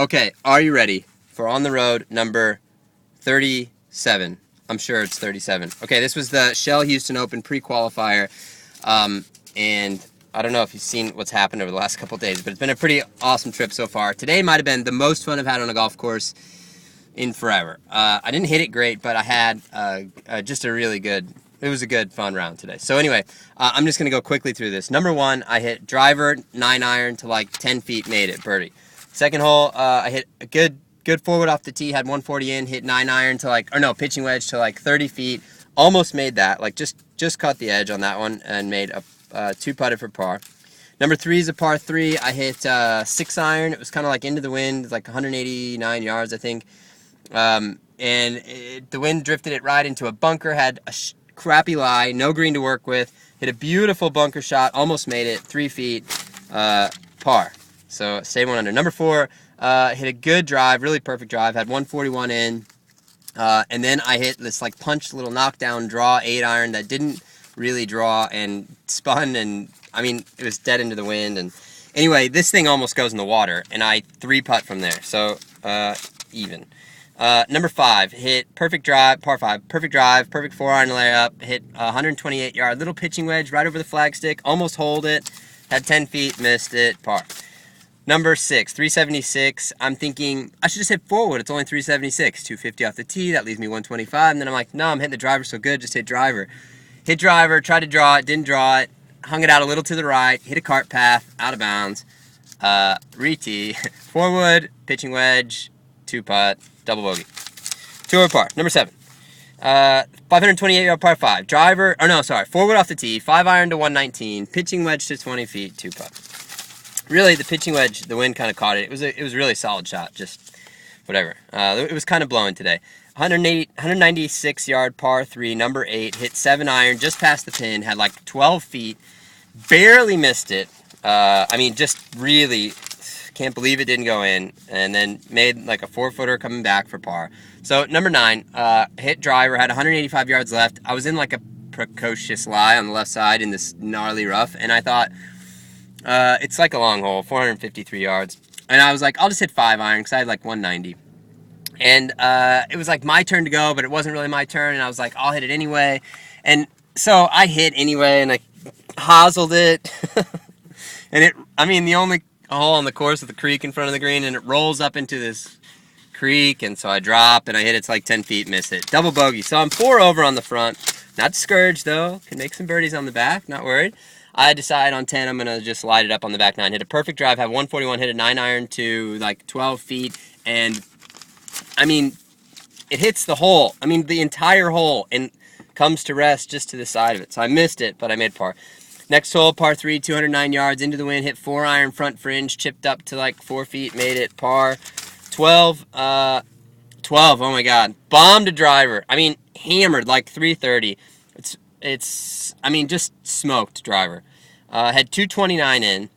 Okay, are you ready for on the road number 37? I'm sure it's 37. Okay, this was the Shell Houston Open pre-qualifier, and I don't know if you've seen what's happened over the last couple of days, but it's been a pretty awesome trip so far. Today might have been the most fun I've had on a golf course in forever. I didn't hit it great, but I had just a really good, it was a good, fun round today. So anyway, I'm just going to go quickly through this. Number one, I hit driver, 9-iron to like 10 feet, made it, birdie. Second hole, I hit a good forward off the tee, had 140 in, hit 9-iron to like, or no, pitching wedge to like 30 feet. Almost made that, like just caught the edge on that one and made a two putted for par. Number three is a par three. I hit 6-iron. It was kind of like into the wind, like 189 yards, I think. The wind drifted it right into a bunker, had a crappy lie, no green to work with, hit a beautiful bunker shot, almost made it, 3 feet, par. So stay one under. Number four, hit a good drive, really perfect drive, had 141 in, and then I hit this like punch little knockdown draw 8-iron that didn't really draw and spun, and I mean it was dead into the wind, and anyway this thing almost goes in the water, and I 3-putt from there, so even. Number five, hit perfect drive, par five, perfect drive, perfect 4-iron layup, hit 128 yard little pitching wedge right over the flagstick, almost hold it, had 10 feet, missed it, par. Number six, 376. I'm thinking I should just hit forward. It's only 376, 250 off the tee. That leaves me 125. And then I'm like, no, I'm hitting the driver so good. Just hit driver. Hit driver. Tried to draw it. Didn't draw it. Hung it out a little to the right. Hit a cart path. Out of bounds. Re-tee. Forward. Pitching wedge. 2-putt. Double bogey. 2 over par. Number seven. 528 yard par five. Driver. Or no, sorry. Forward off the tee. 5-iron to 119. Pitching wedge to 20 feet. 2-putt. Really, the pitching wedge, the wind kind of caught it. It was a really solid shot, just whatever. It was kind of blowing today. 196 yard par three, number 8, hit 7-iron, just past the pin, had like 12 feet, barely missed it. I mean, just really can't believe it didn't go in, and then made like a 4-footer coming back for par. So number 9, hit driver, had 185 yards left. I was in like a precocious lie on the left side in this gnarly rough, and I thought, it's like a long hole, 453 yards. And I was like, I'll just hit 5-iron because I had like 190. And it was like my turn to go, but it wasn't really my turn. And I was like, I'll hit it anyway. And so I hit anyway, and I hoselled it. And I mean, the only hole on the course with a creek in front of the green, and it rolls up into this creek. And so I drop, and I hit it's like 10 feet, miss it. Double bogey. So I'm 4 over on the front. Not discouraged, though. Can make some birdies on the back. Not worried. I decide on 10, I'm going to just light it up on the back 9. Hit a perfect drive, have 141, hit a 9-iron to like 12 feet. And, I mean, it hits the hole. I mean, the entire hole, and comes to rest just to the side of it. So I missed it, but I made par. Next hole, par 3, 209 yards, into the wind, hit 4-iron front fringe, chipped up to like 4 feet, made it par. 12, oh my God. Bombed a driver. I mean, hammered like 330. I mean, just smoked driver. Had 229 in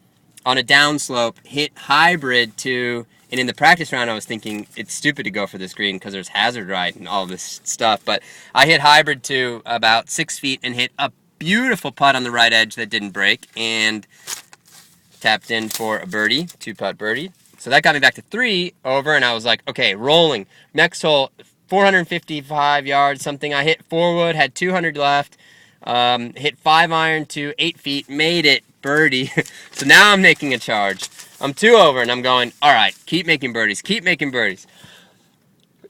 on a downslope, hit hybrid to, and in the practice round I was thinking it's stupid to go for this green because there's hazard right and all this stuff, but I hit hybrid to about 6 feet and hit a beautiful putt on the right edge that didn't break and tapped in for a birdie, 2-putt birdie. So that got me back to 3 over, and I was like, okay, rolling. Next hole, 455 yards, something. I hit 4-wood, had 200 left. Hit 5-iron to 8 feet, made it, birdie. So now I'm making a charge. I'm 2 over, and I'm going, all right, keep making birdies, keep making birdies.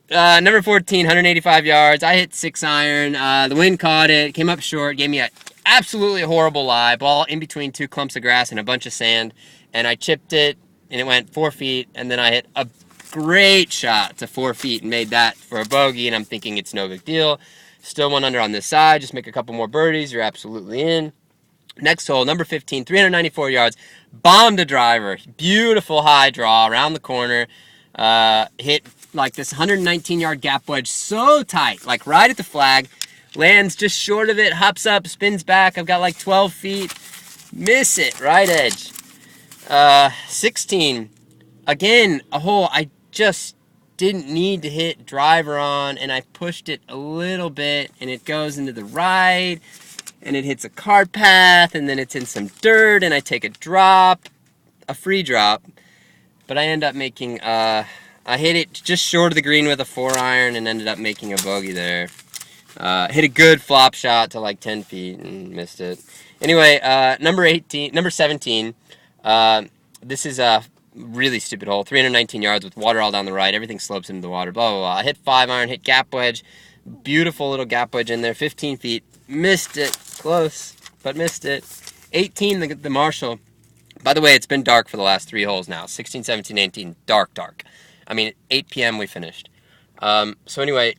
Number 14, 185 yards. I hit 6-iron. The wind caught it, came up short, gave me a absolutely horrible lie. Ball in between 2 clumps of grass and a bunch of sand, and I chipped it, and it went 4 feet, and then I hit a great shot to 4 feet and made that for a bogey, and I'm thinking it's no big deal. Still 1 under on this side. Just make a couple more birdies. You're absolutely in. Next hole, number 15, 394 yards. Bombed a driver. Beautiful high draw around the corner. Hit like this 119-yard gap wedge so tight, like right at the flag. Lands just short of it. Hops up, spins back. I've got like 12 feet. Miss it. Right edge. 16. Again, a hole I just didn't need to hit driver on, and I pushed it a little bit, and it goes into the right, and it hits a cart path, and then it's in some dirt, and I take a drop, a free drop, but I ended up making, I hit it just short of the green with a 4-iron and ended up making a bogey there. Hit a good flop shot to like 10 feet and missed it. Anyway, number 17, this is a really stupid hole, 319 yards with water all down the right, everything slopes into the water, blah, blah, blah. I hit 5-iron, hit gap wedge, beautiful little gap wedge in there, 15 feet, missed it, close, but missed it. 18, the Marshall. By the way, it's been dark for the last 3 holes now, 16, 17, 18, dark. I mean, 8 p.m. we finished. So anyway,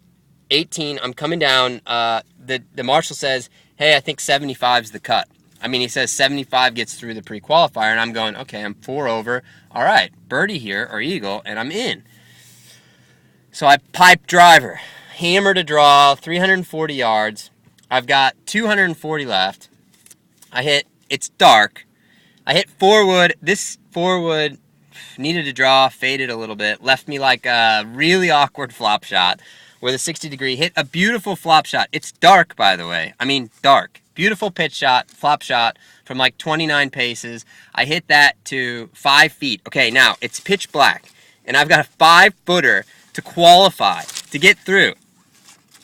18, I'm coming down, the Marshall says, hey, I think 75's the cut. I mean, he says 75 gets through the pre-qualifier, and I'm going, okay, I'm 4 over. All right, birdie here, or eagle, and I'm in. So I pipe driver, hammer to draw, 340 yards. I've got 240 left. It's dark. I hit 4-wood. This 4-wood needed to draw, faded a little bit, left me like a really awkward flop shot with a 60-degree. Hit a beautiful flop shot. It's dark, by the way. I mean, dark. Beautiful pitch shot, flop shot from like 29 paces. I hit that to 5 feet. Okay, now it's pitch black, and I've got a 5-footer to qualify, to get through.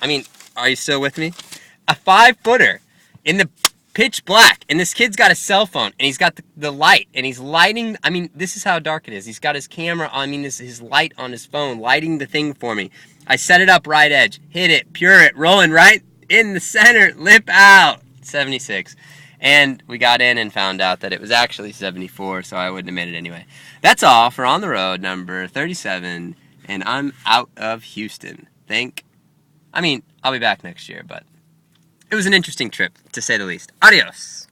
I mean, are you still with me? A 5-footer in the pitch black, and this kid's got a cell phone, and he's got the light, and he's lighting. I mean, this is how dark it is. He's got his camera, his light on his phone, lighting the thing for me. I set it up right edge, hit it, pure it, rolling right in the center, lip out, 76. And we got in and found out that it was actually 74, so I wouldn't have made it anyway. That's all for On the Road, number 37, and I'm out of Houston. I'll be back next year, but it was an interesting trip, to say the least. Adios.